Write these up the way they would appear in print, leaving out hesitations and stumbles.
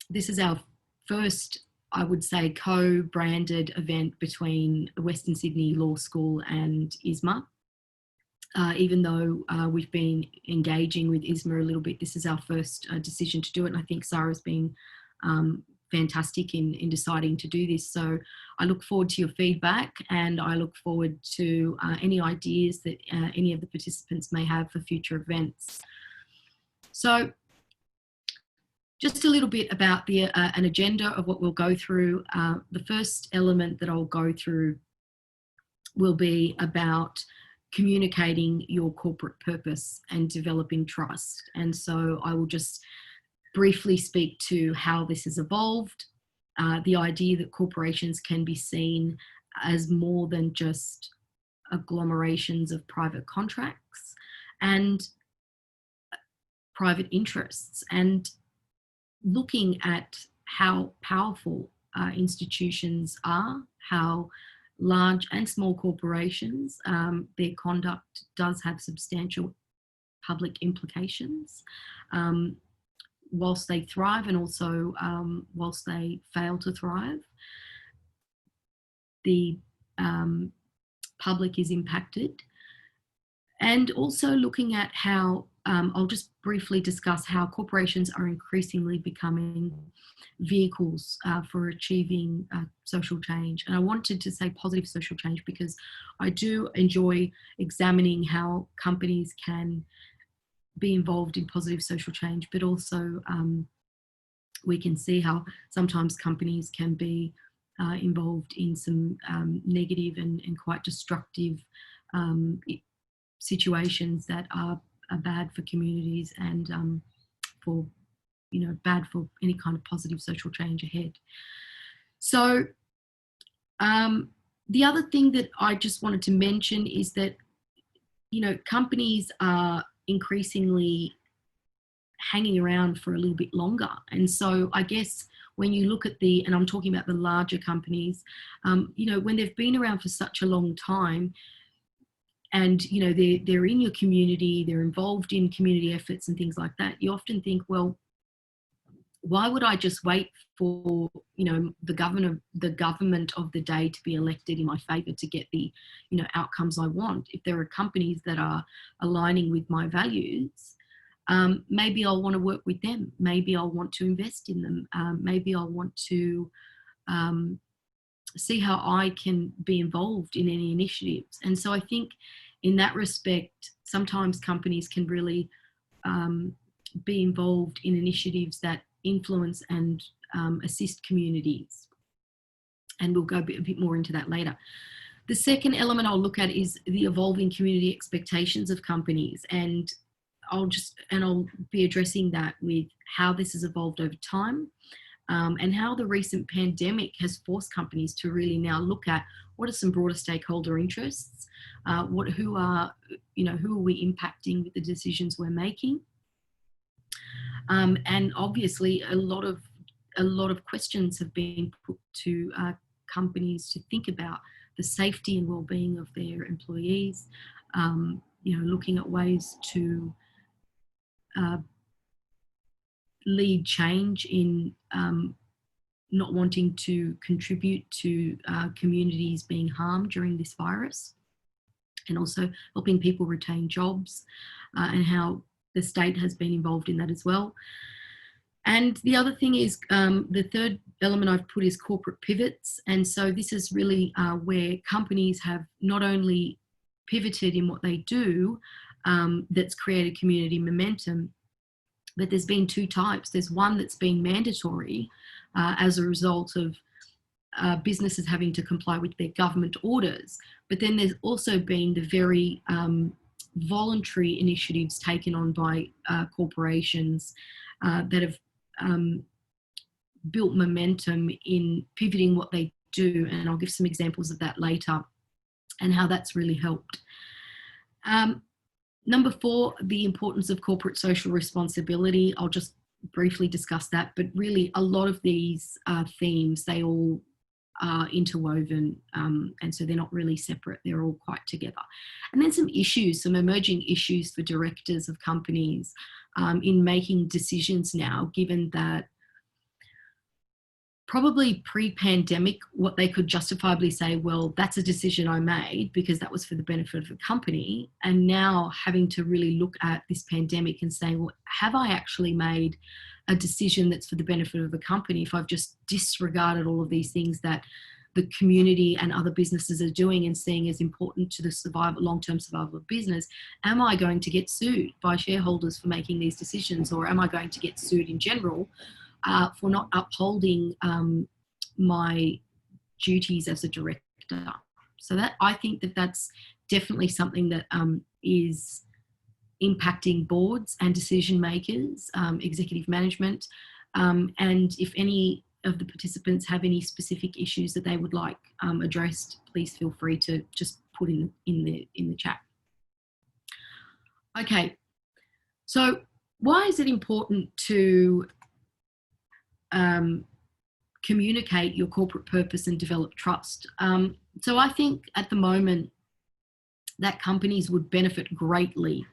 This is our first, I would say, co-branded event between Western Sydney Law School and ISMA. Even though we've been engaging with ISMA a little bit, this is our first decision to do it. And I think Sarah's been fantastic in deciding to do this. So I look forward to your feedback, and I look forward to any ideas that any of the participants may have for future events. So just a little bit about the an agenda of what we'll go through. The first element that I'll go through will be about communicating your corporate purpose and developing trust. And so I will just briefly speak to how this has evolved, the idea that corporations can be seen as more than just agglomerations of private contracts and private interests, and looking at how powerful institutions are, how large and small corporations, their conduct does have substantial public implications, whilst they thrive and also whilst they fail to thrive. The public is impacted. And also looking at how, I'll just briefly discuss how corporations are increasingly becoming vehicles for achieving social change. And I wanted to say positive social change because I do enjoy examining how companies can be involved in positive social change, but also we can see how sometimes companies can be involved in some negative and quite destructive situations that are bad for communities and for, you know, bad for any kind of positive social change ahead. So the other thing that I just wanted to mention is that, you know, companies are increasingly hanging around for a little bit longer. And so I guess when you look at and I'm talking about the larger companies, you know, when they've been around for such a long time, and, you know, they're in your community, they're involved in community efforts and things like that, you often think, well, why would I just wait for, you know, the government of the day to be elected in my favour to get the, you know, outcomes I want? If there are companies that are aligning with my values, maybe I'll want to work with them. Maybe I'll want to invest in them. Maybe I'll want to see how I can be involved in any initiatives. And so I think in that respect, sometimes companies can really be involved in initiatives that influence and assist communities. And we'll go a bit more into that later. The second element I'll look at is the evolving community expectations of companies. And I'll be addressing that with how this has evolved over time, and how the recent pandemic has forced companies to really now look at what are some broader stakeholder interests, who are we impacting with the decisions we're making, and obviously a lot of questions have been put to companies to think about the safety and well-being of their employees, looking at ways to lead change in not wanting to contribute to communities being harmed during this virus, and also helping people retain jobs, and how the state has been involved in that as well. And the other thing is, the third element I've put is corporate pivots. And so this is really where companies have not only pivoted in what they do, that's created community momentum, but there's been two types. There's one that's been mandatory as a result of businesses having to comply with their government orders. But then there's also been the very voluntary initiatives taken on by corporations that have built momentum in pivoting what they do. And I'll give some examples of that later and how that's really helped. Number 4, the importance of corporate social responsibility. I'll just briefly discuss that, but really a lot of these themes, they all are interwoven, and so they're not really separate, they're all quite together. And then some emerging issues for directors of companies in making decisions now, given that probably pre-pandemic, what they could justifiably say, well, that's a decision I made because that was for the benefit of the company. And now having to really look at this pandemic and saying, well, have I actually made a decision that's for the benefit of the company if I've just disregarded all of these things that the community and other businesses are doing and seeing as important to the survival, long-term survival of business? Am I going to get sued by shareholders for making these decisions, or am I going to get sued in general for not upholding my duties as a director? So that, I think that that's definitely something that is impacting boards and decision makers, executive management. And if any of the participants have any specific issues that they would like addressed, please feel free to just put in the chat. Okay, so why is it important to communicate your corporate purpose and develop trust? So I think at the moment that companies would benefit greatly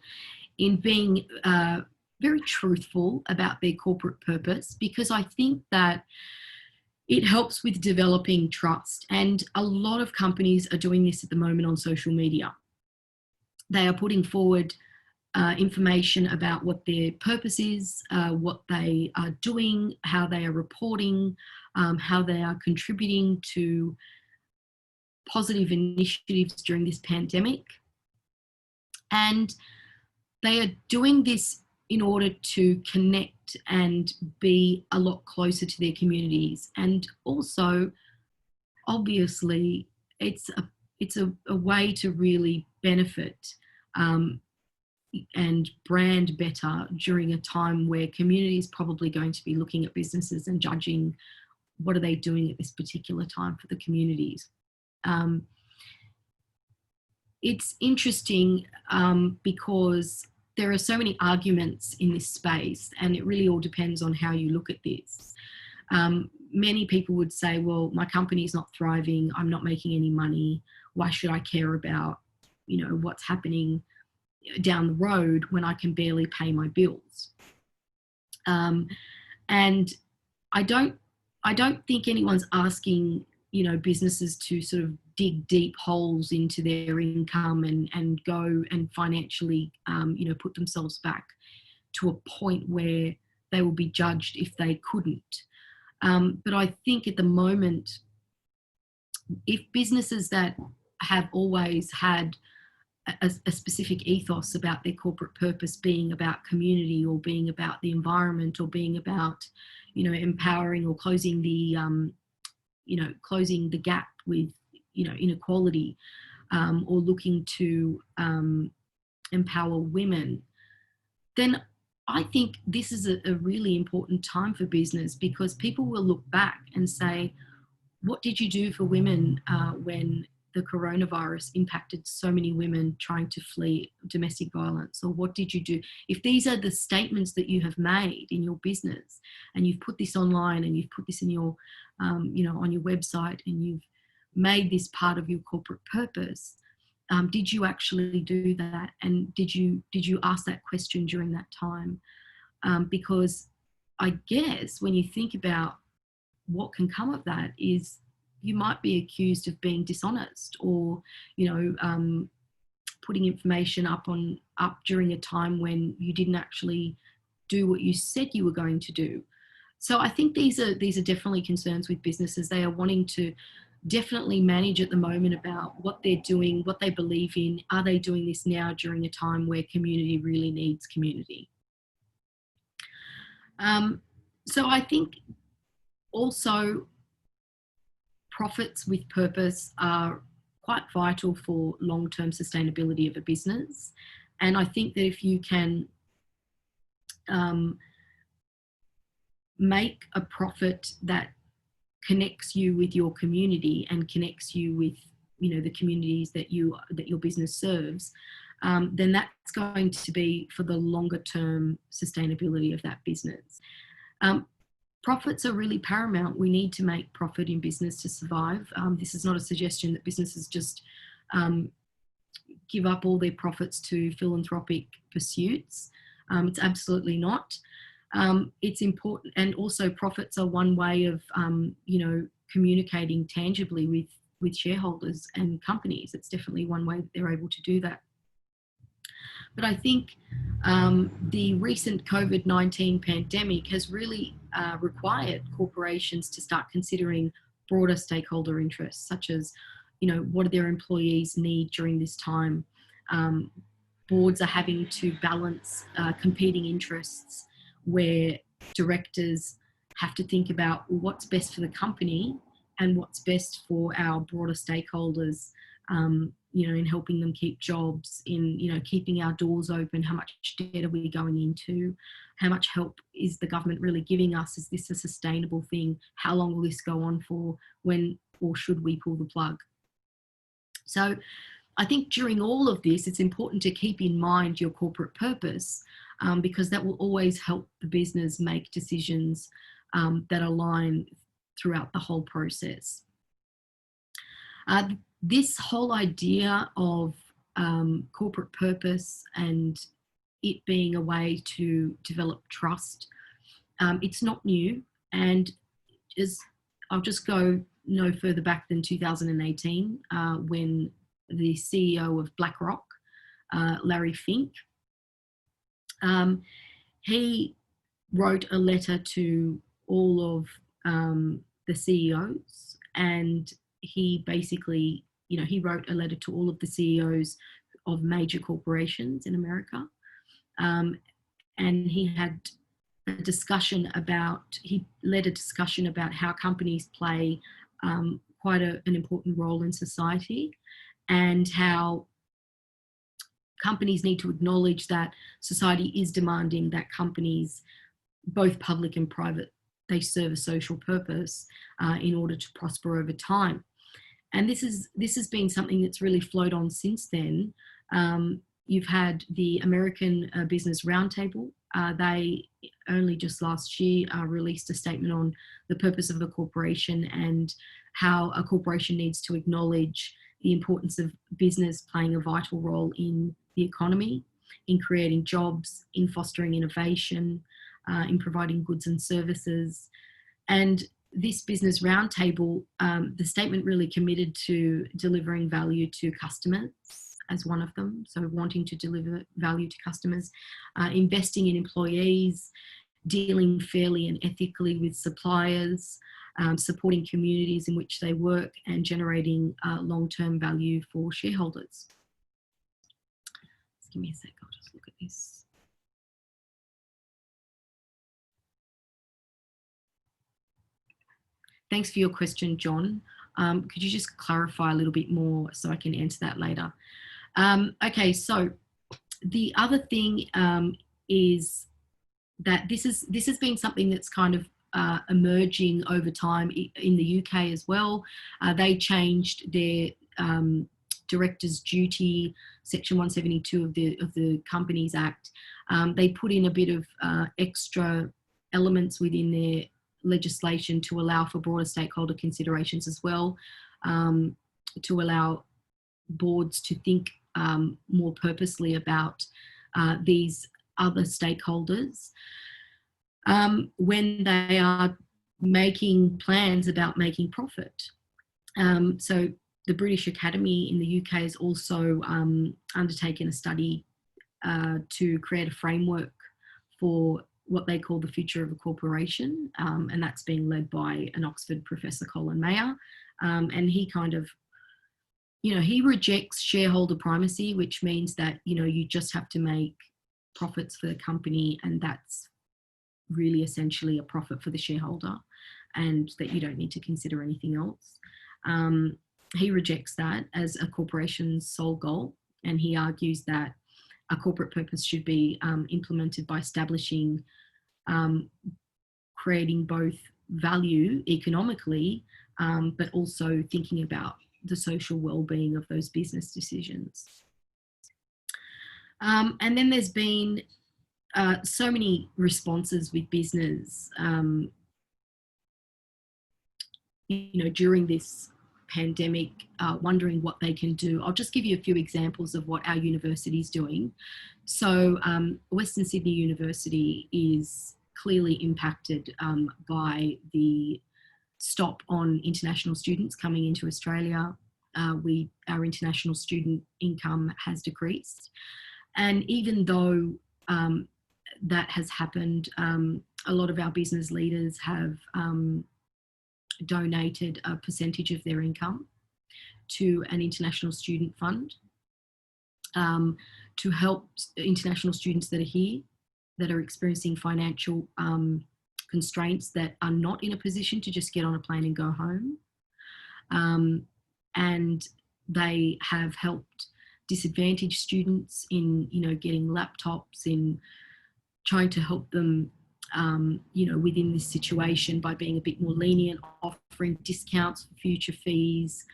in being very truthful about their corporate purpose, because I think that it helps with developing trust. And a lot of companies are doing this at the moment on social media. They are putting forward information about what their purpose is, what they are doing, how they are reporting, how they are contributing to positive initiatives during this pandemic. And they are doing this in order to connect and be a lot closer to their communities. And also, obviously, it's a way to really benefit and brand better during a time where community is probably going to be looking at businesses and judging what are they doing at this particular time for the communities. It's interesting because there are so many arguments in this space, and it really all depends on how you look at this. Many people would say, well, my company is not thriving, I'm not making any money, why should I care about, what's happening down the road when I can barely pay my bills? And I don't think anyone's asking, businesses to sort of dig deep holes into their income and go and financially, put themselves back to a point where they will be judged if they couldn't. But I think at the moment, if businesses that have always had a specific ethos about their corporate purpose being about community, or being about the environment, or being about, empowering or closing the, closing the gap with, inequality, or looking to empower women, then I think this is a really important time for business, because people will look back and say, what did you do for women when the coronavirus impacted so many women trying to flee domestic violence? Or what did you do? If these are the statements that you have made in your business, and you've put this online, and you've put this in your, on your website, and you've made this part of your corporate purpose, did you actually do that? And did you ask that question during that time? Because I guess when you think about what can come of that is you might be accused of being dishonest, or, putting information up during a time when you didn't actually do what you said you were going to do. So I think these are definitely concerns with businesses. They are wanting to definitely manage at the moment about what they're doing, what they believe in. Are they doing this now during a time where community really needs community? So I think also profits with purpose are quite vital for long-term sustainability of a business. And I think that if you can make a profit that connects you with your community and connects you with, the communities that your business serves, then that's going to be for the longer term sustainability of that business. Profits are really paramount. We need to make profit in business to survive. This is not a suggestion that businesses just give up all their profits to philanthropic pursuits. It's absolutely not. It's important, and also profits are one way of, communicating tangibly with shareholders and companies. It's definitely one way that they're able to do that. But I think the recent COVID-19 pandemic has really required corporations to start considering broader stakeholder interests, such as, what do their employees need during this time? Boards are having to balance competing interests, where directors have to think about what's best for the company and what's best for our broader stakeholders, in helping them keep jobs, in, keeping our doors open. How much debt are we going into? How much help is the government really giving us? Is this a sustainable thing? How long will this go on for? When or should we pull the plug? So I think during all of this, it's important to keep in mind your corporate purpose, because that will always help the business make decisions that align throughout the whole process. This whole idea of corporate purpose and it being a way to develop trust, it's not new. And I'll just go no further back than 2018, when the CEO of BlackRock, Larry Fink, he wrote a letter to all of the CEOs, and he basically, he wrote a letter to all of the CEOs of major corporations in America, and he had he led a discussion about how companies play quite an important role in society, and how companies need to acknowledge that society is demanding that companies, both public and private, they serve a social purpose in order to prosper over time. And this has been something that's really flowed on since then. You've had the American Business Roundtable. They only just last year released a statement on the purpose of a corporation and how a corporation needs to acknowledge the importance of business playing a vital role in the economy, in creating jobs, in fostering innovation, in providing goods and services. And this Business Roundtable, the statement really committed to delivering value to customers as one of them. So wanting to deliver value to customers, investing in employees, dealing fairly and ethically with suppliers, supporting communities in which they work, and generating long-term value for shareholders. Just give me a sec, I'll just look at this. Thanks for your question, John. Could you just clarify a little bit more so I can answer that later? Okay, so the other thing is that this has been something that's kind of emerging over time in the UK as well. They changed their director's duty, Section 172 of the Companies Act. They put in a bit of extra elements within their legislation to allow for broader stakeholder considerations as well, to allow boards to think more purposely about these other stakeholders when they are making plans about making profit. So the British Academy in the UK has also undertaken a study to create a framework for what they call the future of a corporation, and that's being led by an Oxford professor, Colin Mayer, and he kind of, he rejects shareholder primacy, which means that, you just have to make profits for the company, and that's really essentially a profit for the shareholder, and that you don't need to consider anything else. He rejects that as a corporation's sole goal, and he argues that a corporate purpose should be implemented by establishing, creating both value economically, but also thinking about the social well-being of those business decisions. And then there's been so many responses with business, during this pandemic, wondering what they can do. I'll just give you a few examples of what our university is doing. So Western Sydney University is clearly impacted by the stop on international students coming into Australia. Our international student income has decreased. And even though that has happened, a lot of our business leaders have donated a percentage of their income to an international student fund to help international students that are here, that are experiencing financial constraints, that are not in a position to just get on a plane and go home. And they have helped disadvantaged students in, getting laptops, in trying to help them, within this situation by being a bit more lenient, offering discounts for future fees,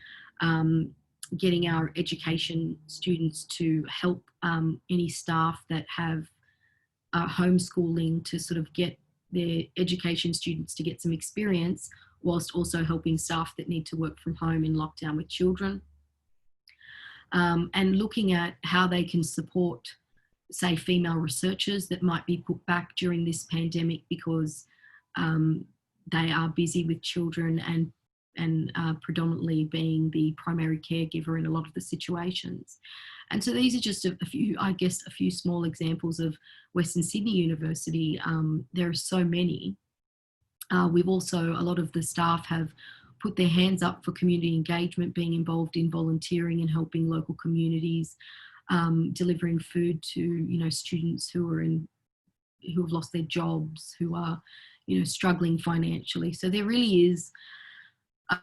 getting our education students to help any staff that have homeschooling to sort of get their education students to get some experience, whilst also helping staff that need to work from home in lockdown with children. And looking at how they can support, say, female researchers that might be put back during this pandemic because they are busy with children and predominantly being the primary caregiver in a lot of the situations. And so these are just a few small examples of Western Sydney University. There are so many. We've also, a lot of the staff have put their hands up for community engagement, being involved in volunteering and helping local communities, delivering food to, students who have lost their jobs, who are, struggling financially. So there really is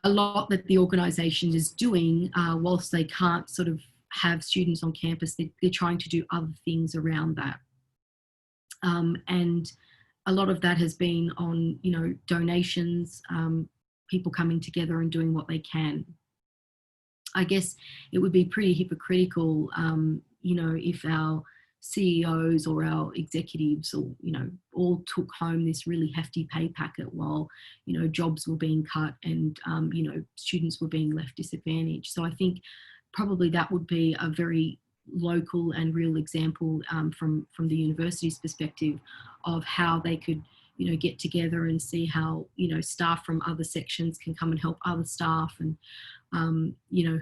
a lot that the organisation is doing, whilst they can't sort of have students on campus. They're trying to do other things around that. And a lot of that has been on, donations, people coming together and doing what they can. I guess it would be pretty hypocritical, if our CEOs or our executives or, all took home this really hefty pay packet while, jobs were being cut and, students were being left disadvantaged. So I think probably that would be a very local and real example from the university's perspective of how they could, get together and see how, staff from other sections can come and help other staff, and,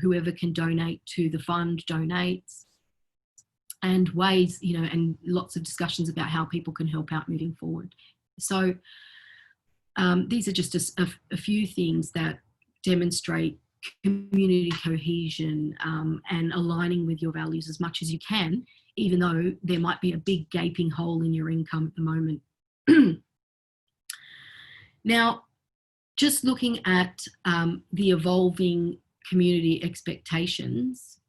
whoever can donate to the fund donates, and ways, and lots of discussions about how people can help out moving forward. So these are just a few things that demonstrate community cohesion and aligning with your values as much as you can, even though there might be a big gaping hole in your income at the moment. Now, just looking at the evolving community expectations,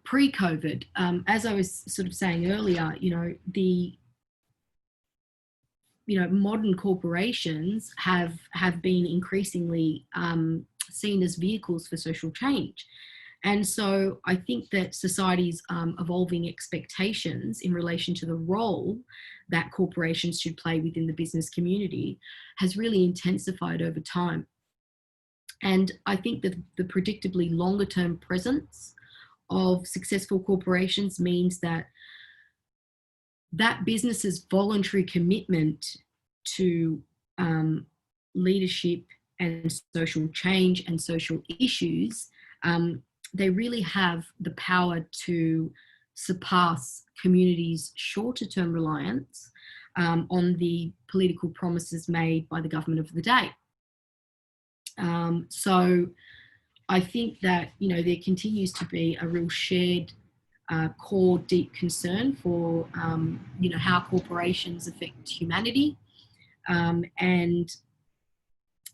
pre-COVID, as I was sort of saying earlier, the modern corporations have been increasingly seen as vehicles for social change. And so I think that society's evolving expectations in relation to the role that corporations should play within the business community has really intensified over time. And I think that the predictably longer term presence of successful corporations means that business's voluntary commitment to leadership and social change and social issues, they really have the power to surpass communities' shorter-term reliance on the political promises made by the government of the day. So I think that, there continues to be a real shared core deep concern for, how corporations affect humanity, and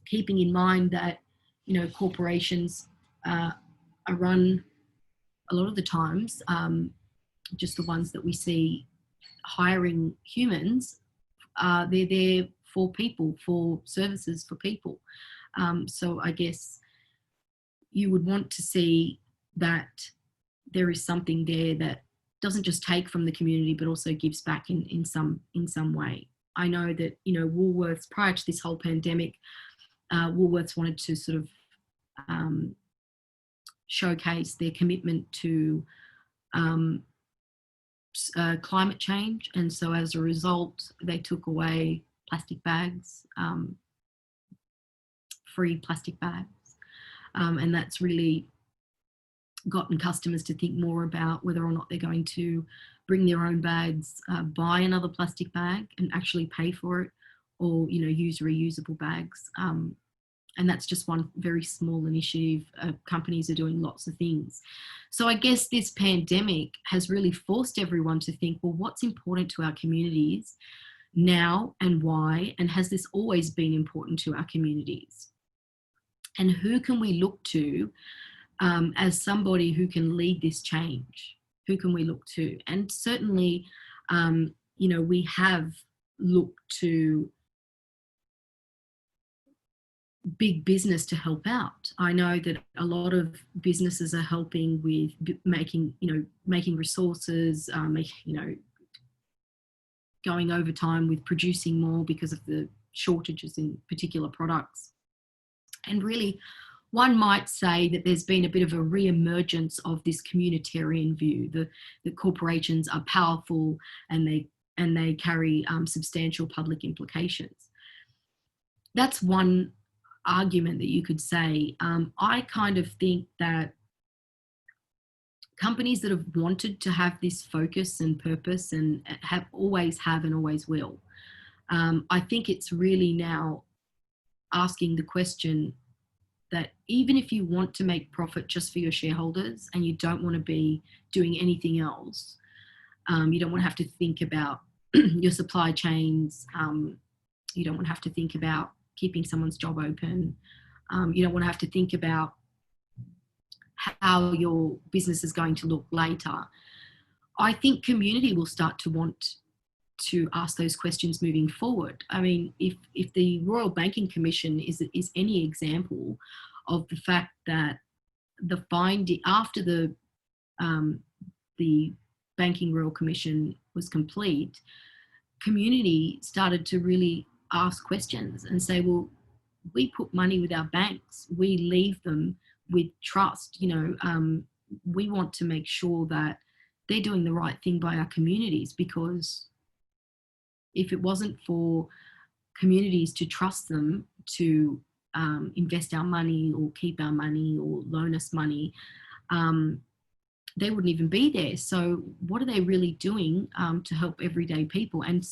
keeping in mind that, corporations are run a lot of the times, just the ones that we see hiring humans, they're there for people, for services for people. So I guess you would want to see that there is something there that doesn't just take from the community, but also gives back in some way. I know that, Woolworths, prior to this whole pandemic, Woolworths wanted to sort of showcase their commitment to climate change, and so as a result, they took away plastic bags, free plastic bags, and that's really gotten customers to think more about whether or not they're going to bring their own bags, buy another plastic bag and actually pay for it, or use reusable bags. And that's just one very small initiative. Companies are doing lots of things. So I guess this pandemic has really forced everyone to think, well, what's important to our communities now and why? And has this always been important to our communities? And who can we look to as somebody who can lead this change? Who can we look to? And certainly, we have looked to big business to help out. I know that a lot of businesses are helping with making resources, going over time with producing more because of the shortages in particular products. And really, one might say that there's been a bit of a re-emergence of this communitarian view. The corporations are powerful and they carry substantial public implications. That's one argument that you could say. I kind of think that companies that have wanted to have this focus and purpose and always have and always will. I think it's really now asking the question that even if you want to make profit just for your shareholders and you don't want to be doing anything else, you don't want to have to think about your supply chains, you don't want to have to think about keeping someone's job open, you don't want to have to think about how your business is going to look later. I think community will start to want to ask those questions moving forward. I mean, if the Royal Banking Commission is any example of the fact that the finding after the Banking Royal Commission was complete, community started to really ask questions and say, well, we put money with our banks, we leave them with trust. We want to make sure that they're doing the right thing by our communities, because if it wasn't for communities to trust them to invest our money or keep our money or loan us money, they wouldn't even be there. So what are they really doing to help everyday people? And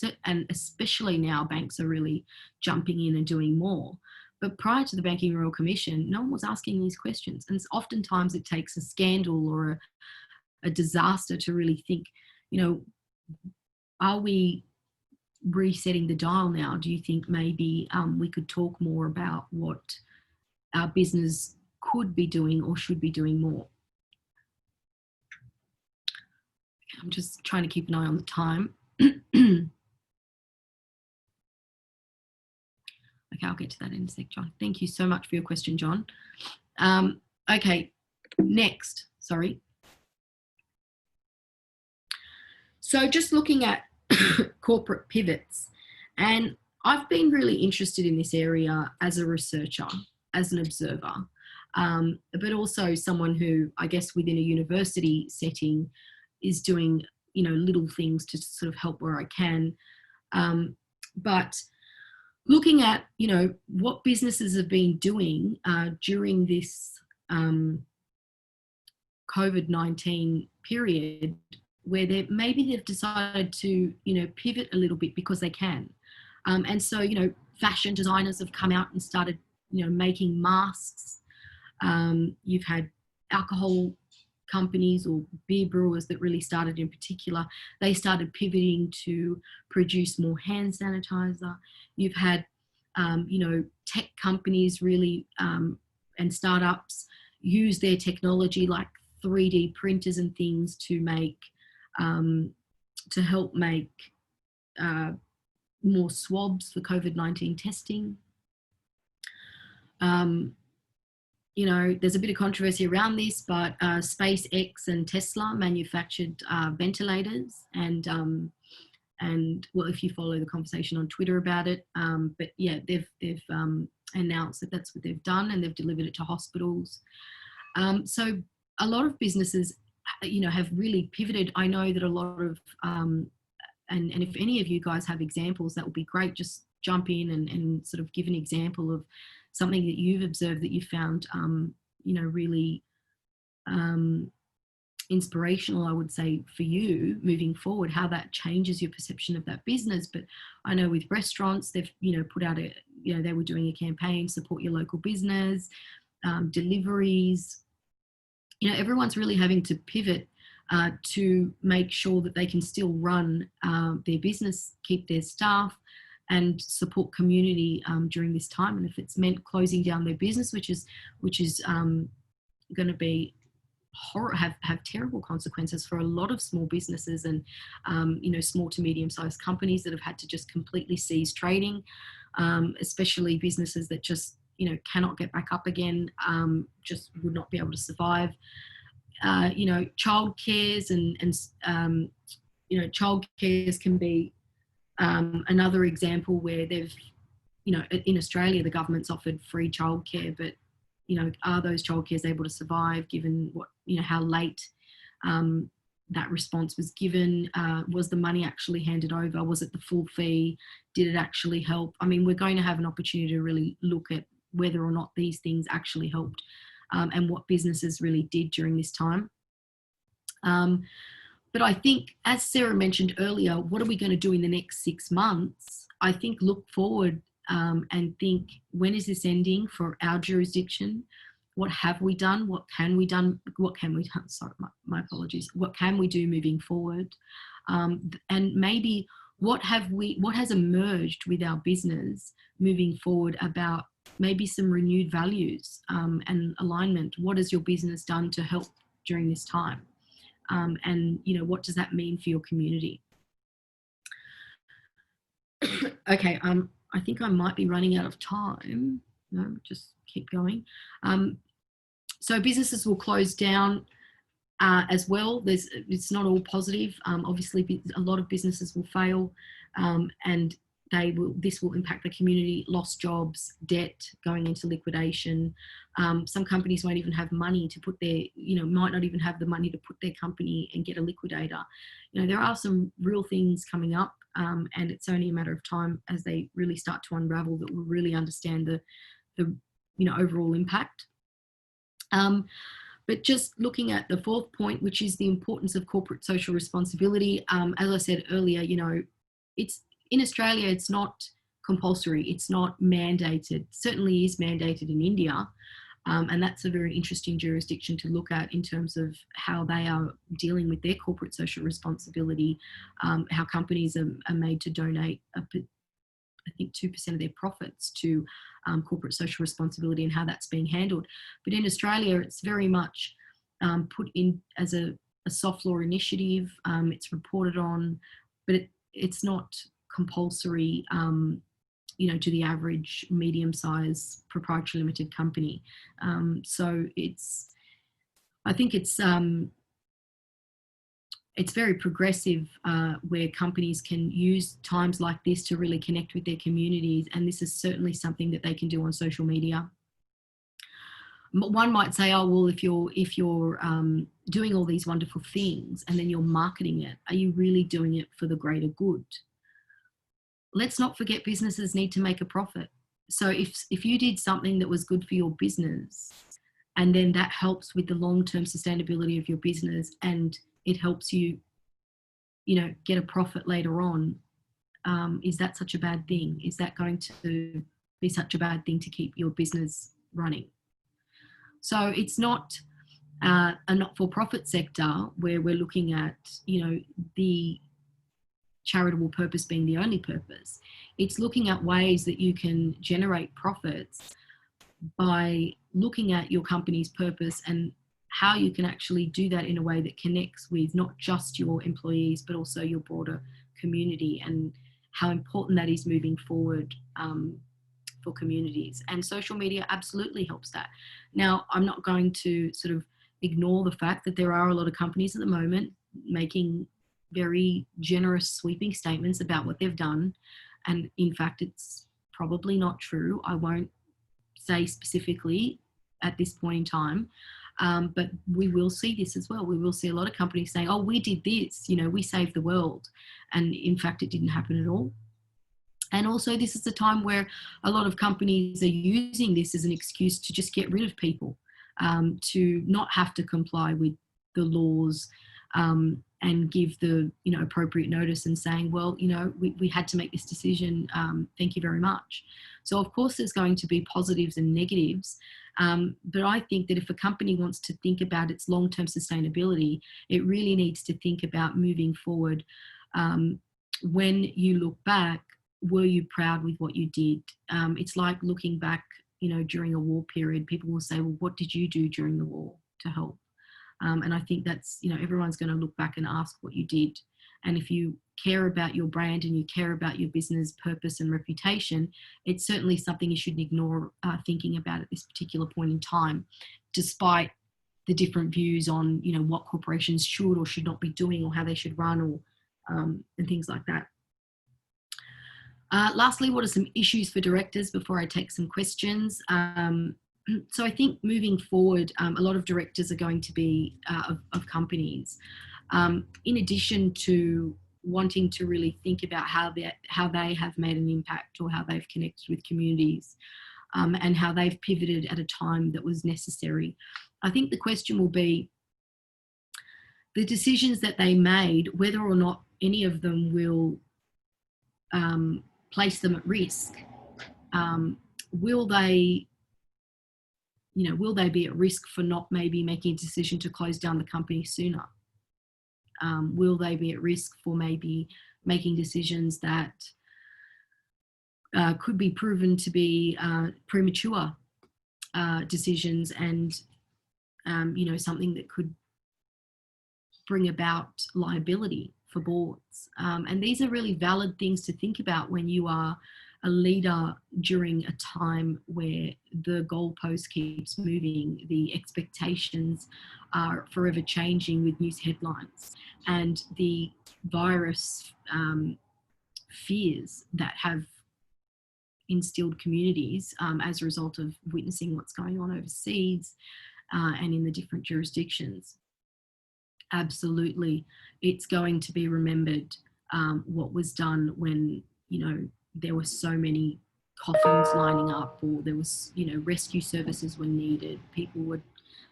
especially now, banks are really jumping in and doing more. But prior to the Banking Royal Commission, no one was asking these questions. And oftentimes it takes a scandal or a disaster to really think, are we resetting the dial now? Do you think maybe we could talk more about what our business could be doing or should be doing more? I'm just trying to keep an eye on the time. Okay, I'll get to that in a sec, John. Thank you so much for your question, John. Okay, next, sorry. So just looking at corporate pivots, and I've been really interested in this area as a researcher, as an observer, but also someone who, I guess, within a university setting is doing, little things to sort of help where I can. But looking at, what businesses have been doing during this COVID-19 period, where they've decided to, pivot a little bit because they can. And so, fashion designers have come out and started, making masks. You've had alcohol companies or beer brewers that really started in particular. They started pivoting to produce more hand sanitizer. You've had, tech companies really and startups use their technology like 3D printers and things to make, to help make more swabs for COVID-19 testing. There's a bit of controversy around this, but SpaceX and Tesla manufactured ventilators, and well, if you follow the conversation on Twitter about it, but yeah, they've announced that that's what they've done, and they've delivered it to hospitals. So a lot of businesses have really pivoted. I know that a lot of, and if any of you guys have examples, that would be great. Just jump in and sort of give an example of something that you've observed that you found, really inspirational, I would say, for you moving forward, how that changes your perception of that business. But I know with restaurants, they've, put out they were doing a campaign, support your local business, deliveries. Everyone's really having to pivot to make sure that they can still run their business, keep their staff, and support community during this time. And if it's meant closing down their business, which is going to be have terrible consequences for a lot of small businesses and small to medium-sized companies that have had to just completely cease trading, especially businesses that just cannot get back up again, just would not be able to survive. Childcares and childcares can be another example where they've, in Australia, the government's offered free childcare, but are those childcares able to survive given what, how late that response was given? Was the money actually handed over? Was it the full fee? Did it actually help? I mean, we're going to have an opportunity to really look at whether or not these things actually helped and what businesses really did during this time. But I think, as Sarah mentioned earlier, what are we going to do in the next 6 months? I think look forward and think, when is this ending for our jurisdiction? What have we done? What can we done? Sorry, my apologies. What can we do moving forward? And maybe what has emerged with our business moving forward about maybe some renewed values and alignment? What has your business done to help during this time? And what does that mean for your community? Okay, I think I might be running out of time. No, just keep going. So businesses will close down as well. It's not all positive. Obviously, a lot of businesses will fail, and this will impact the community, lost jobs, debt, going into liquidation. Some companies won't even have money to put might not even have the money to put their company and get a liquidator. There are some real things coming up, and it's only a matter of time as they really start to unravel that we'll really understand the overall impact. But just looking at the fourth point, which is the importance of corporate social responsibility. As I said earlier, it's in Australia, it's not compulsory, it's not mandated. Certainly is mandated in India, and that's a very interesting jurisdiction to look at in terms of how they are dealing with their corporate social responsibility, how companies are made to donate, I think 2% of their profits to corporate social responsibility and how that's being handled. But in Australia, it's very much put in as a soft law initiative. It's reported on, but it's not compulsory, to the average medium-sized proprietary limited company. So I think it's very progressive where companies can use times like this to really connect with their communities, and this is certainly something that they can do on social media. But one might say, oh well, if you're doing all these wonderful things and then you're marketing it, are you really doing it for the greater good? Let's not forget businesses need to make a profit. So if you did something that was good for your business, and then that helps with the long-term sustainability of your business, and it helps you, get a profit later on, is that such a bad thing? Is that going to be such a bad thing to keep your business running? So it's not a not-for-profit sector where we're looking at, the charitable purpose being the only purpose. It's looking at ways that you can generate profits by looking at your company's purpose and how you can actually do that in a way that connects with not just your employees, but also your broader community, and how important that is moving forward for communities. And social media absolutely helps that. Now, I'm not going to sort of ignore the fact that there are a lot of companies at the moment making very generous, sweeping statements about what they've done. And in fact, it's probably not true. I won't say specifically at this point in time. But we will see this as well. We will see a lot of companies saying, oh, we did this, we saved the world. And in fact, it didn't happen at all. And also, this is the time where a lot of companies are using this as an excuse to just get rid of people, to not have to comply with the laws, and give the appropriate notice and saying, well, we had to make this decision. Thank you very much. So of course, there's going to be positives and negatives. But I think that if a company wants to think about its long-term sustainability, it really needs to think about moving forward. When you look back, were you proud with what you did? It's like looking back, during a war period, people will say, well, what did you do during the war to help? And I think that's, everyone's going to look back and ask what you did. And if you care about your brand and you care about your business purpose and reputation, it's certainly something you shouldn't ignore thinking about at this particular point in time, despite the different views on, what corporations should or should not be doing or how they should run, or and things like that. Lastly, what are some issues for directors before I take some questions? So I think moving forward, a lot of directors are going to be of companies. In addition to wanting to really think about how they have made an impact, or how they've connected with communities, and how they've pivoted at a time that was necessary. I think the question will be the decisions that they made, whether or not any of them will place them at risk. Will they be at risk for not maybe making a decision to close down the company sooner? Will they be at risk for maybe making decisions that could be proven to be premature decisions, and something that could bring about liability for boards? And these are really valid things to think about when you are a leader during a time where the goalpost keeps moving, the expectations are forever changing with news headlines, and the virus fears that have instilled communities as a result of witnessing what's going on overseas and in the different jurisdictions. Absolutely, it's going to be remembered what was done when, there were so many coffins lining up, or there was, rescue services were needed, people were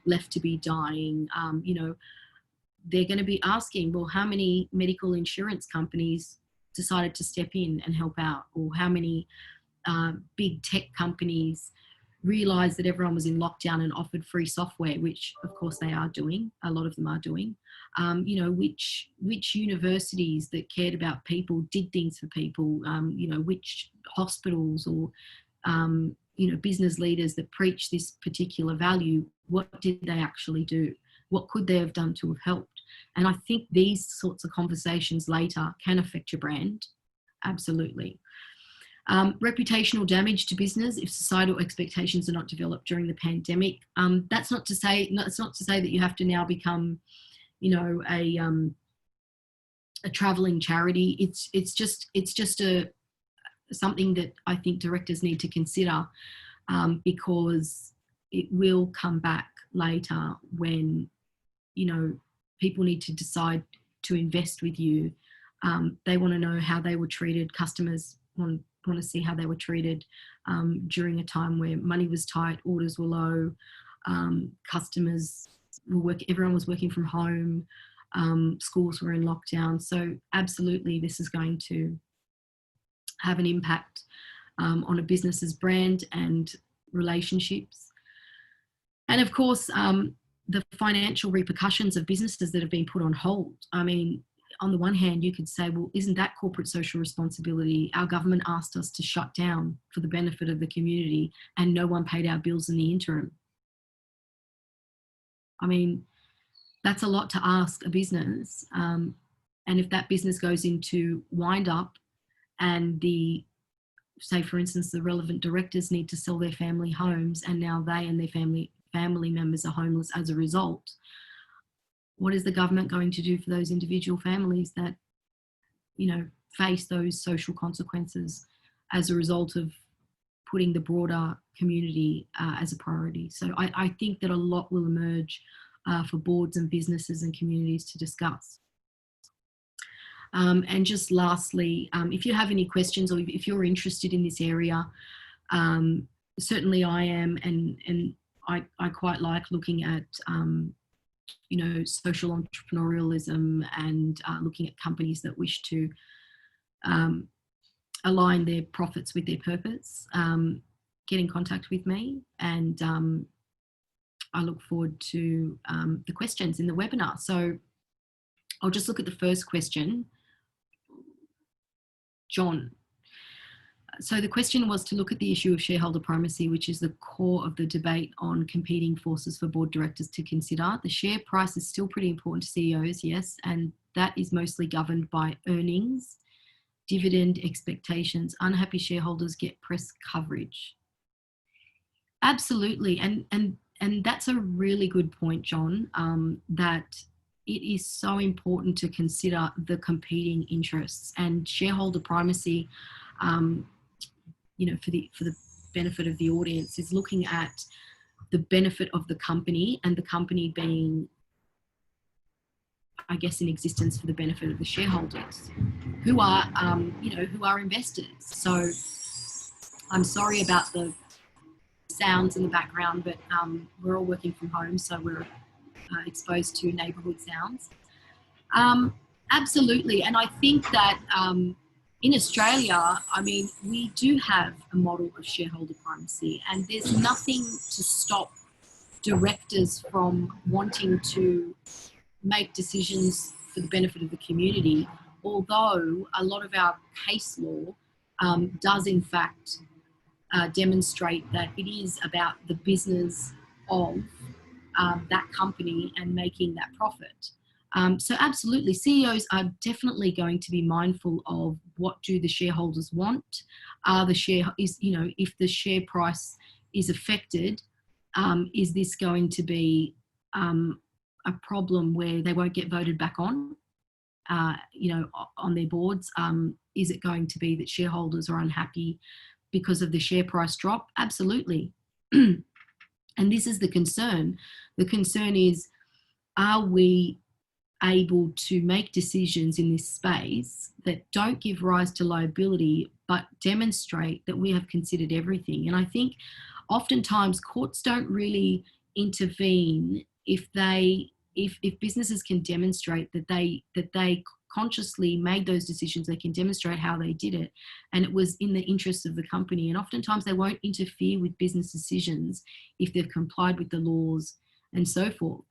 left to be dying. They're going to be asking, well, how many medical insurance companies decided to step in and help out? Or how many big tech companies realised that everyone was in lockdown and offered free software, which of course they are doing, a lot of them are doing. Which universities that cared about people did things for people, which hospitals or, business leaders that preach this particular value, what did they actually do? What could they have done to have helped? And I think these sorts of conversations later can affect your brand, absolutely. Reputational damage to business if societal expectations are not developed during the pandemic. That's not to say that you have to now become, a traveling charity. It's just something that I think directors need to consider, because it will come back later when, people need to decide to invest with you. They want to know how they were treated. Customers want to see how they were treated during a time where money was tight, orders were low, customers were everyone was working from home, schools were in lockdown. So absolutely, this is going to have an impact on a business's brand and relationships. And of course, the financial repercussions of businesses that have been put on hold. I mean, on the one hand, you could say, well, isn't that corporate social responsibility? Our government asked us to shut down for the benefit of the community, and no one paid our bills in the interim. I mean, that's a lot to ask a business. And if that business goes into wind up and say, for instance, the relevant directors need to sell their family homes, and now they and their family members are homeless as a result, what is the government going to do for those individual families that, face those social consequences as a result of putting the broader community as a priority. So I think that a lot will emerge for boards and businesses and communities to discuss. And just lastly, if you have any questions or if you're interested in this area, certainly I am, and I quite like looking at social entrepreneurialism and looking at companies that wish to align their profits with their purpose. Get in contact with me, and I look forward to the questions in the webinar. So I'll just look at the first question. John. So the question was to look at the issue of shareholder primacy, which is the core of the debate on competing forces for board directors to consider. The share price is still pretty important to CEOs, yes, and that is mostly governed by earnings, dividend expectations. Unhappy shareholders get press coverage. Absolutely, and that's a really good point, John, that it is so important to consider the competing interests, and shareholder primacy, for the benefit of the audience, is looking at the benefit of the company, and the company being, I guess, in existence for the benefit of the shareholders, who are, who are investors. So I'm sorry about the sounds in the background, but we're all working from home, so we're exposed to neighbourhood sounds. Absolutely, and I think that in Australia, I mean, we do have a model of shareholder primacy, and there's nothing to stop directors from wanting to make decisions for the benefit of the community, although a lot of our case law does in fact demonstrate that it is about the business of that company and making that profit. So absolutely, CEOs are definitely going to be mindful of what do the shareholders want. If the share price is affected, is this going to be a problem where they won't get voted back on, on their boards? Is it going to be that shareholders are unhappy because of the share price drop? Absolutely. And this is the concern. The concern is, are we able to make decisions in this space that don't give rise to liability, but demonstrate that we have considered everything? And I think oftentimes courts don't really intervene if businesses can demonstrate that they consciously made those decisions. They can demonstrate how they did it, and it was in the interest of the company. And oftentimes they won't interfere with business decisions if they've complied with the laws and so forth.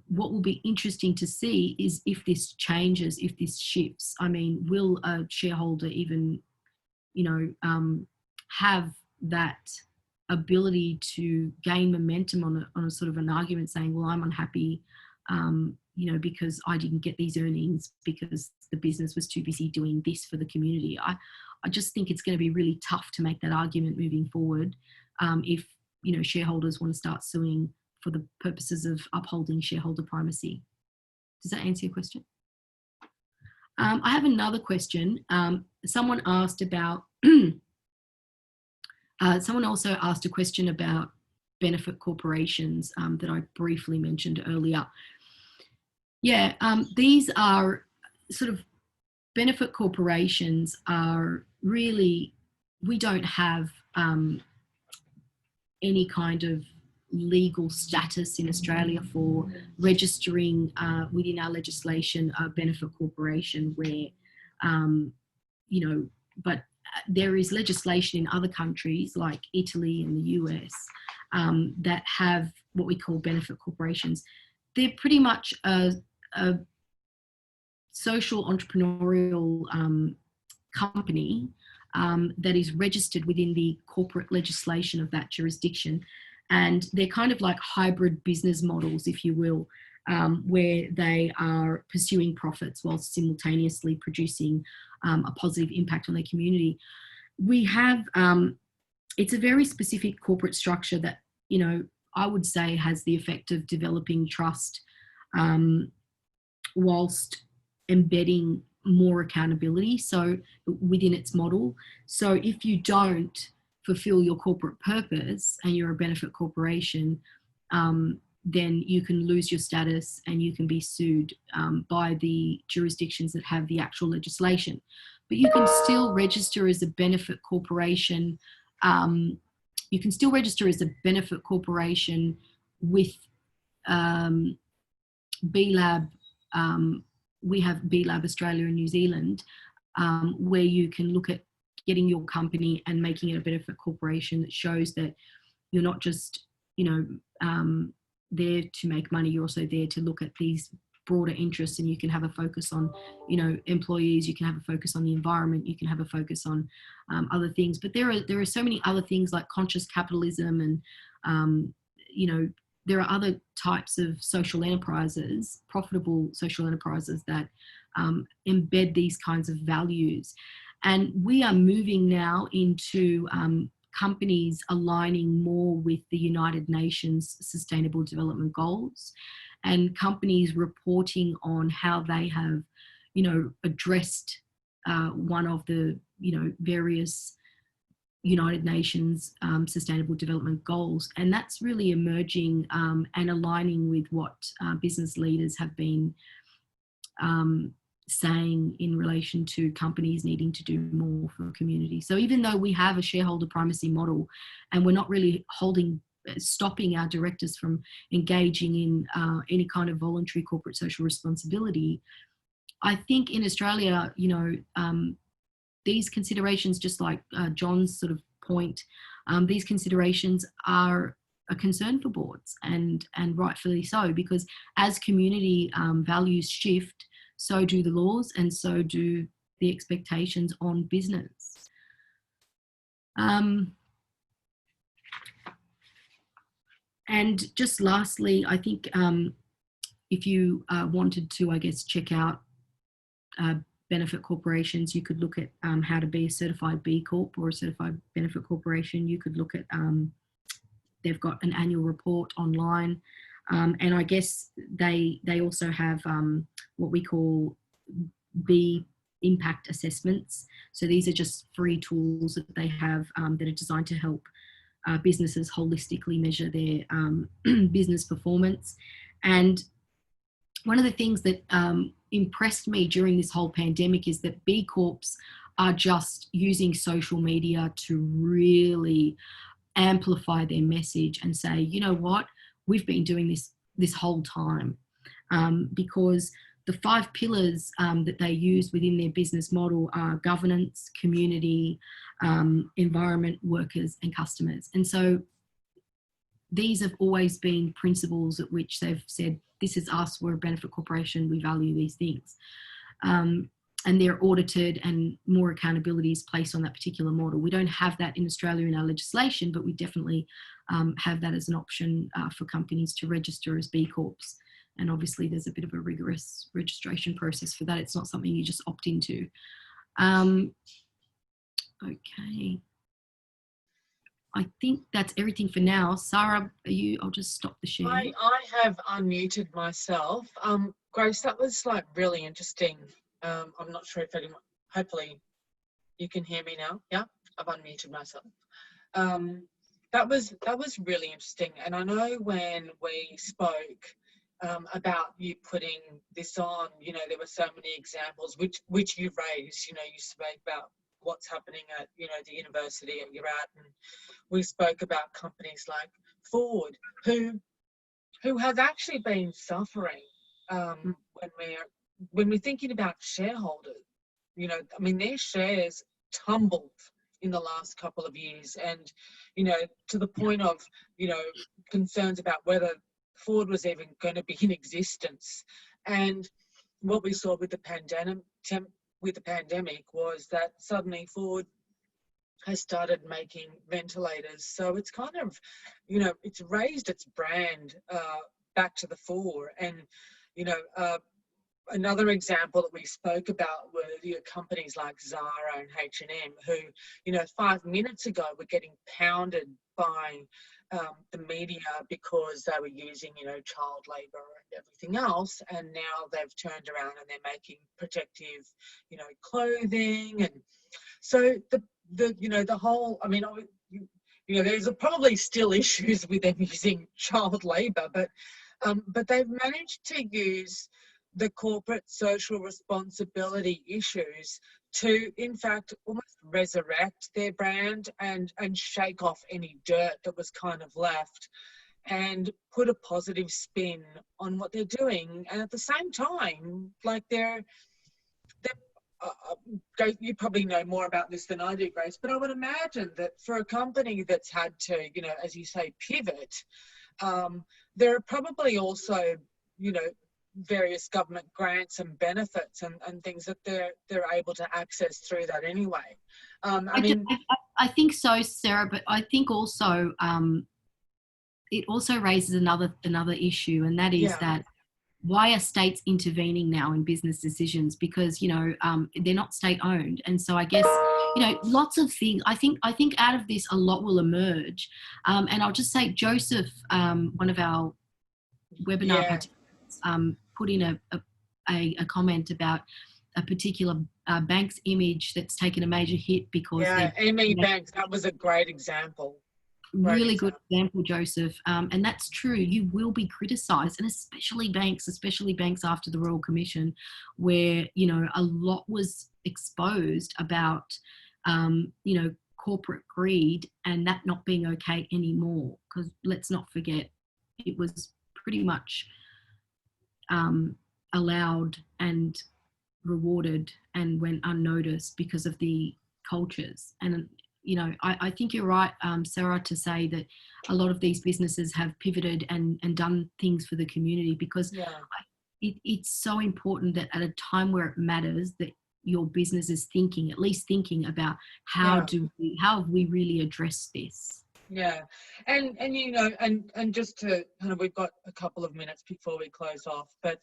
What will be interesting to see is if this changes, if this shifts. I mean, will a shareholder even, have that ability to gain momentum on a sort of an argument saying, well, I'm unhappy, because I didn't get these earnings because the business was too busy doing this for the community. I just think it's going to be really tough to make that argument moving forward if, shareholders want to start suing for the purposes of upholding shareholder primacy. Does that answer your question? I have another question. Someone asked about, someone also asked a question about benefit corporations that I briefly mentioned earlier. Yeah, these are sort of, benefit corporations are really, we don't have any kind of legal status in Australia for registering within our legislation a benefit corporation where, but there is legislation in other countries like Italy and the US that have what we call benefit corporations. They're pretty much a social entrepreneurial company that is registered within the corporate legislation of that jurisdiction. And they're kind of like hybrid business models, if you will, where they are pursuing profits while simultaneously producing a positive impact on their community. We have, it's a very specific corporate structure that, I would say has the effect of developing trust whilst embedding more accountability, so within its model. So if you don't fulfill your corporate purpose and you're a benefit corporation, then you can lose your status and you can be sued by the jurisdictions that have the actual legislation. But you can still register as a benefit corporation. You can still register as a benefit corporation with BLAB. We have BLAB Australia and New Zealand, where you can look at getting your company and making it a benefit corporation that shows that you're not just, there to make money, you're also there to look at these broader interests, and you can have a focus on, employees, you can have a focus on the environment, you can have a focus on other things. But there are so many other things like conscious capitalism and, there are other types of social enterprises, profitable social enterprises that embed these kinds of values. And we are moving now into companies aligning more with the United Nations Sustainable Development Goals, and companies reporting on how they have, addressed one of the, various United Nations Sustainable Development Goals. And that's really emerging and aligning with what business leaders have been saying in relation to companies needing to do more for the community. So even though we have a shareholder primacy model and we're not really stopping our directors from engaging in any kind of voluntary corporate social responsibility, I think in Australia, these considerations, just like John's sort of point, these considerations are a concern for boards, and rightfully so, because as community values shift, so do the laws and so do the expectations on business. And just lastly, I think if you wanted to, I guess, check out benefit corporations, you could look at how to be a certified B Corp or a certified benefit corporation. You could look at, they've got an annual report online. And I guess they also have what we call B impact assessments. So these are just free tools that they have that are designed to help businesses holistically measure their business performance. And one of the things that impressed me during this whole pandemic is that B Corps are just using social media to really amplify their message and say, you know what, we've been doing this whole time, because the 5 pillars that they use within their business model are governance, community, environment, workers, and customers. And so these have always been principles at which they've said, this is us, we're a benefit corporation, we value these things. And they're audited and more accountability is placed on that particular model. We don't have that in Australia in our legislation, but we definitely have that as an option for companies to register as B Corps. And obviously there's a bit of a rigorous registration process for that. It's not something you just opt into. Okay. I think that's everything for now. Sarah, I'll just stop the share. I have unmuted myself. Grace, that was like really interesting. I'm not sure if anyone, hopefully you can hear me now. Yeah, I've unmuted myself. That was really interesting. And I know when we spoke about you putting this on, there were so many examples which you raised. You spoke about what's happening at, the university that you're at, and we spoke about companies like Ford, who have actually been suffering when we're thinking about shareholders. Their shares tumbled in the last couple of years, and to the point of concerns about whether Ford was even going to be in existence. And what we saw with the pandemic was that suddenly Ford has started making ventilators. So it's kind of, it's raised its brand back to the fore. And, another example that we spoke about were companies like Zara and H&M who, 5 minutes ago were getting pounded by the media because they were using, child labour and everything else. And now they've turned around and they're making protective, clothing. And so the whole, you know, there's probably still issues with them using child labour, but they've managed to use the corporate social responsibility issues to, in fact, almost resurrect their brand and shake off any dirt that was kind of left and put a positive spin on what they're doing. And at the same time, like you probably know more about this than I do, Grace, but I would imagine that for a company that's had to, you know, as you say, pivot, there are probably also, you know, various government grants and benefits and things that they're able to access through that anyway. I think so, Sarah, but I think also it also raises another issue, and that is that why are states intervening now in business decisions? Because, you know, they're not state owned. And so I guess, you know, lots of things, I think out of this, a lot will emerge. And I'll just say, Joseph, one of our webinar participants, put in a comment about a particular bank's image that's taken a major hit because ME Banks, that was a great example. Really good example, Joseph. And that's true. You will be criticised, and especially banks after the Royal Commission, where, you know, a lot was exposed about, you know, corporate greed and that not being okay anymore. Because let's not forget, it was pretty much allowed and rewarded and went unnoticed because of the cultures. And you know, I think you're right, Sarah, to say that a lot of these businesses have pivoted and done things for the community, because it's so important that at a time where it matters that your business is thinking, at least thinking about how have we really addressed this. Yeah, and you know, and just to kind of, we've got a couple of minutes before we close off, but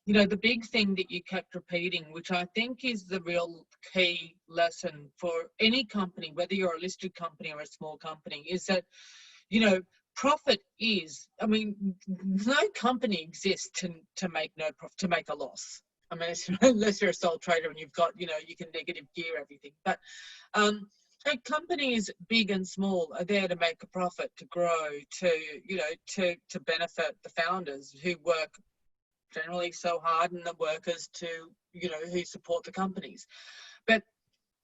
you know, the big thing that you kept repeating, which I think is the real key lesson for any company, whether you're a listed company or a small company, is that, you know, profit is, I mean, no company exists to make no profit, to make a loss. I mean, unless you're a sole trader and you've got, you know, you can negative gear everything. But companies, big and small, are there to make a profit, to grow, to, you know, to benefit the founders who work generally so hard, and the workers to, you know, who support the companies. But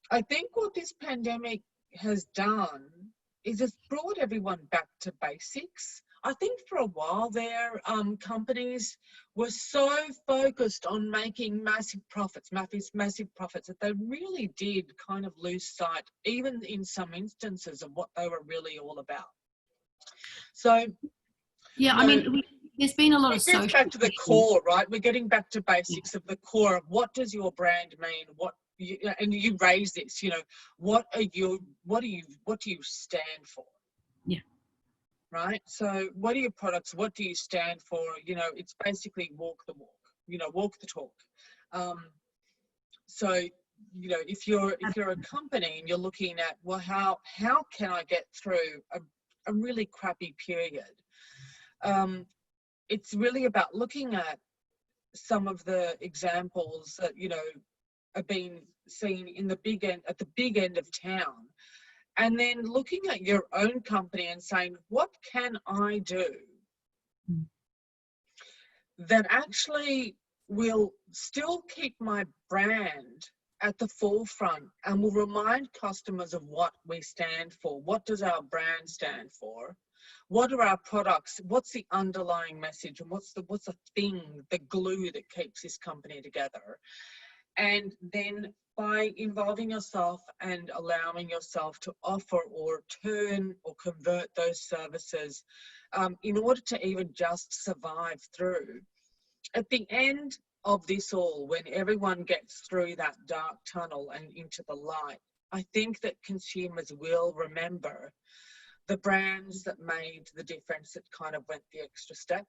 I think what this pandemic has done is it's brought everyone back to basics. I think for a while there, companies were so focused on making massive profits that they really did kind of lose sight, even in some instances, of what they were really all about. So, yeah, I mean, there's been a lot of social. It gets back to the core, right? We're getting back to basics of the core of what does your brand mean? And you raise this, you know, what do you stand for? Yeah. Right. So, what are your products? What do you stand for? You know, it's basically walk the walk. You know, walk the talk. So, you know, if you're a company and you're looking at, well, how can I get through a really crappy period? It's really about looking at some of the examples that, you know, are being seen in the big end, at the big end of town, and then looking at your own company and saying, what can I do that actually will still keep my brand at the forefront and will remind customers of what we stand for? What does our brand stand for? What are our products? What's the underlying message? And what's the thing, the glue that keeps this company together? And then by involving yourself and allowing yourself to offer or turn or convert those services in order to even just survive through, at the end of this all, when everyone gets through that dark tunnel and into the light, I think that consumers will remember the brands that made the difference, that kind of went the extra step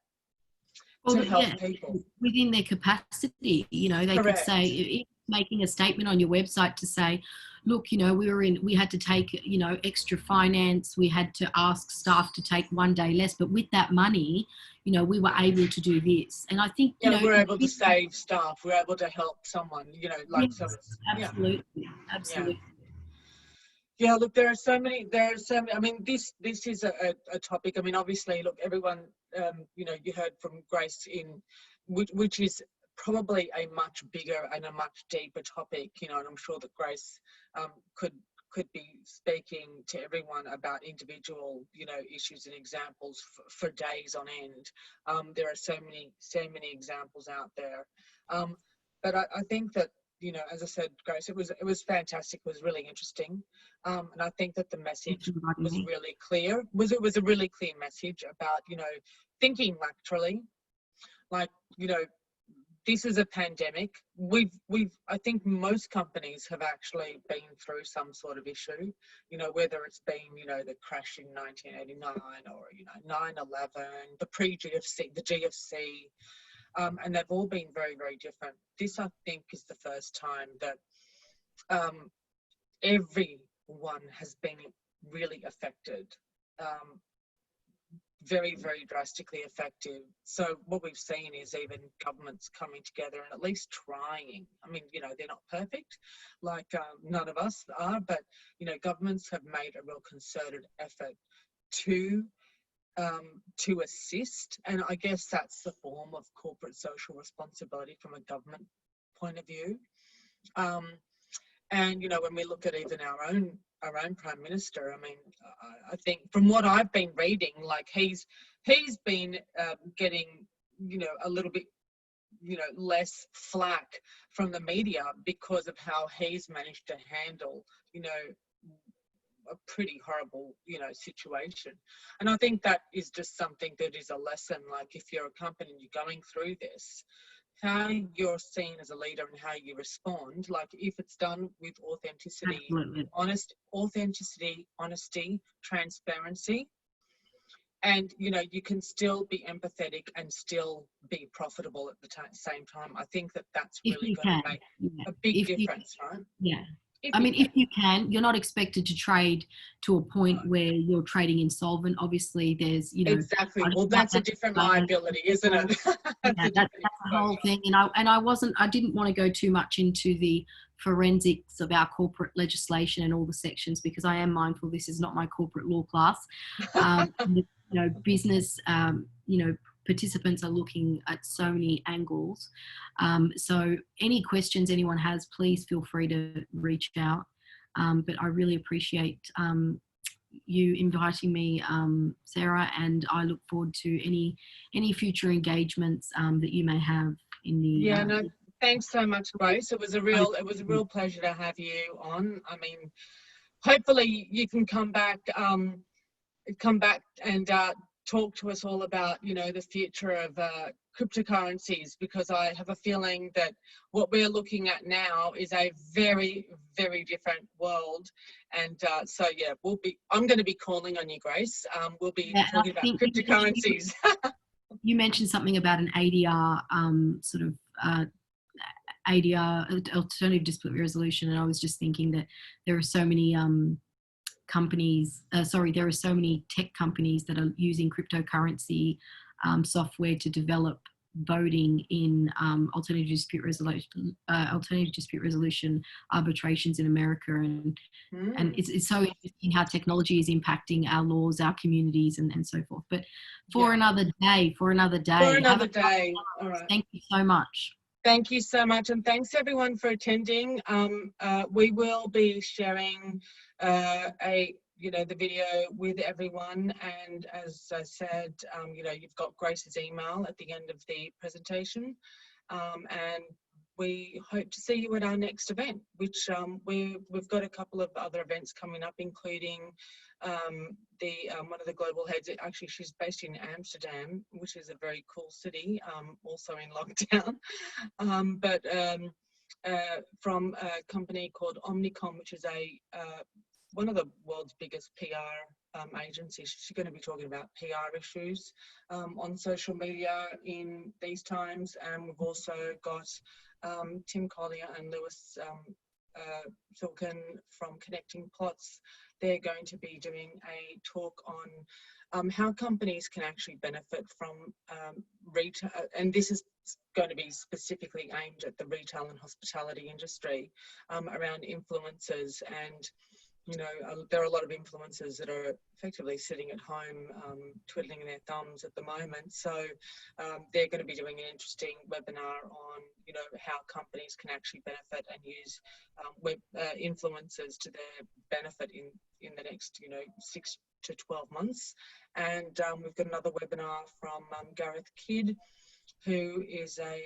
to help people within their capacity. You know, they could say, making a statement on your website to say, look, you know, we had to take, you know, extra finance, we had to ask staff to take one day less, but with that money, you know, we were able to do this. And I think, you know, we're able to save staff, we're able to help someone, you know, like, yes, absolutely. Yeah. Yeah, look, there are so many, I mean, this is a topic. I mean, obviously, look, everyone, you know, you heard from Grace which is probably a much bigger and a much deeper topic, you know, and I'm sure that Grace um, could could be speaking to everyone about individual, you know, issues and examples for days on end. There are so many examples out there. Um, but I think that, you know, as I said, Grace, it was fantastic. It was really interesting. And I think that the Thank message you for inviting was me. really clear. It was a really clear message about, you know, thinking laterally, like, you know, this is a pandemic. I think most companies have actually been through some sort of issue, you know, whether it's been, you know, the crash in 1989 or, you know, 9/11, the pre-GFC, the GFC, and they've all been very, very different. This, I think, is the first time that um, everyone has been really affected, um, very, very drastically affected. So what we've seen is even governments coming together and at least trying. I mean, you know, they're not perfect, like none of us are, but, you know, governments have made a real concerted effort to assist. And I guess that's the form of corporate social responsibility from a government point of view. Um, and, you know, when we look at even our own prime minister, I mean, I think from what I've been reading, like he's been getting, you know, a little bit, you know, less flack from the media because of how he's managed to handle, you know, a pretty horrible, you know, situation. And I think that is just something that is a lesson. Like, if you're a company and you're going through this, how you're seen as a leader and how you respond, like if it's done with authenticity, Absolutely. honesty, transparency, and, you know, you can still be empathetic and still be profitable at the same time. I think that that's If really you going to can, make yeah. a big If you, difference, right? yeah. If I you mean, can. if you can, you're not expected to trade to a No. point where you're trading insolvent. Obviously, there's, you know, Exactly. I Well, don't like that's a that different exposure. liability, isn't it? That's Yeah, a that's different the whole exposure. thing. And I didn't want to go too much into forensics of our corporate legislation and all the sections, because I am mindful this is not my corporate law class. You know, business, you know, participants are looking at so many angles. So any questions anyone has, please feel free to reach out. But I really appreciate you inviting me, Sarah, and I look forward to any future engagements that you may have in the. Yeah, no, thanks so much, Grace. It was a real pleasure to have you on. I mean, hopefully you can come back and talk to us all about, you know, the future of cryptocurrencies, because I have a feeling that what we're looking at now is a very, very different world. And so, yeah, I'm going to be calling on you, Grace. We'll be Yeah, and talking I about think cryptocurrencies. you mentioned something about an ADR sort of ADR, alternative dispute resolution, and I was just thinking that there are so many there are so many tech companies that are using cryptocurrency software to develop voting in alternative dispute resolution arbitrations in America, and it's so interesting how technology is impacting our laws, our communities, and so forth. But for Yeah. another day, For have another a day. All right. thank you so much. Thank you so much, and thanks everyone for attending. We will be sharing the video with everyone, and as I said, you know, you've got Grace's email at the end of the presentation, and we hope to see you at our next event, which we've got a couple of other events coming up, including one of the global heads. Actually, she's based in Amsterdam, which is a very cool city, also in lockdown. But from a company called Omnicom, which is one of the world's biggest PR agencies. She's going to be talking about PR issues on social media in these times. And we've also got Tim Collier and Lewis Filkin from Connecting Plots. They're going to be doing a talk on how companies can actually benefit from retail, and this is going to be specifically aimed at the retail and hospitality industry, around influencers and there are a lot of influencers that are effectively sitting at home, twiddling their thumbs at the moment. So they're going to be doing an interesting webinar on, how companies can actually benefit and use influencers to their benefit in the next, 6 to 12 months. And we've got another webinar from Gareth Kidd, who is the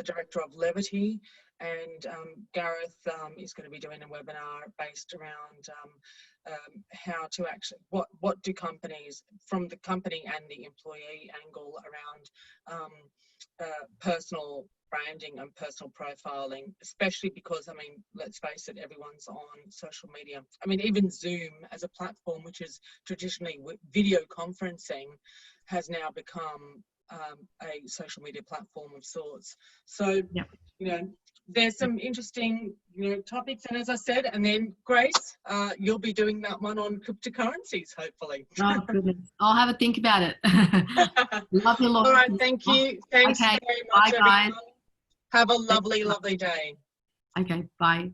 director of Levity. And Gareth is going to be doing a webinar based around how to actually, what do companies, from the company and the employee angle, around personal branding and personal profiling, especially because, let's face it, everyone's on social media. Even Zoom as a platform, which is traditionally video conferencing, has now become a social media platform of sorts. So, there's some interesting, topics. And as I said, and then Grace, you'll be doing that one on cryptocurrencies, hopefully. Oh, goodness. I'll have a think about it. Love your All right, thank you. Thanks very much, bye, everyone. guys. Have a lovely, lovely day. Okay, bye.